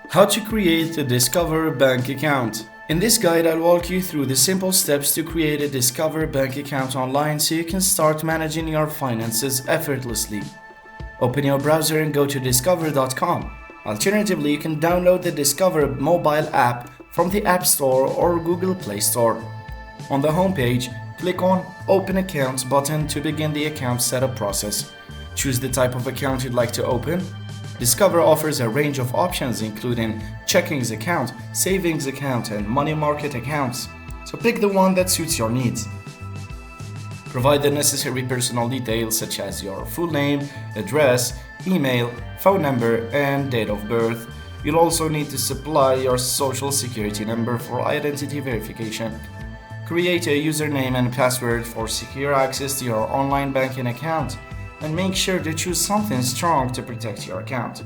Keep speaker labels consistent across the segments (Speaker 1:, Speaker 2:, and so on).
Speaker 1: How to create a Discover bank account. In this guide, I'll walk you through the simple steps to create a Discover bank account online so you can start managing your finances effortlessly. Open your browser and go to discover.com. Alternatively, you can download the Discover mobile app from the App Store or Google Play Store. On the home page, click on Open Account button to begin the account setup process. Choose the type of account you'd like to open. Discover offers a range of options including checkings account, savings account, and money market accounts. So pick the one that suits your needs. Provide the necessary personal details such as your full name, address, email, phone number, and date of birth. You'll also need to supply your social security number for identity verification. Create a username and password for secure access to your online banking account, and make sure to choose something strong to protect your account.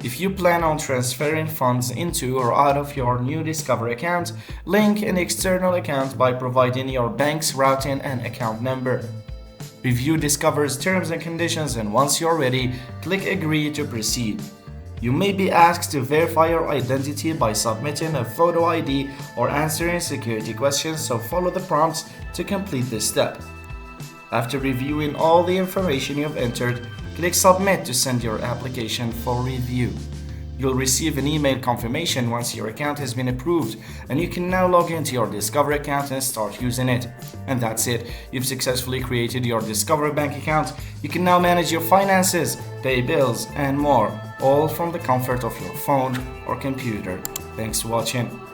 Speaker 1: If you plan on transferring funds into or out of your new Discover account, link an external account by providing your bank's routing and account number. Review Discover's terms and conditions, and once you're ready, click Agree to proceed. You may be asked to verify your identity by submitting a photo ID or answering security questions, so follow the prompts to complete this step. After reviewing all the information you've entered, click Submit to send your application for review. You'll receive an email confirmation once your account has been approved, and you can now log into your Discover account and start using it. And that's it. You've successfully created your Discover bank account. You can now manage your finances, pay bills, and more, all from the comfort of your phone or computer. Thanks for watching.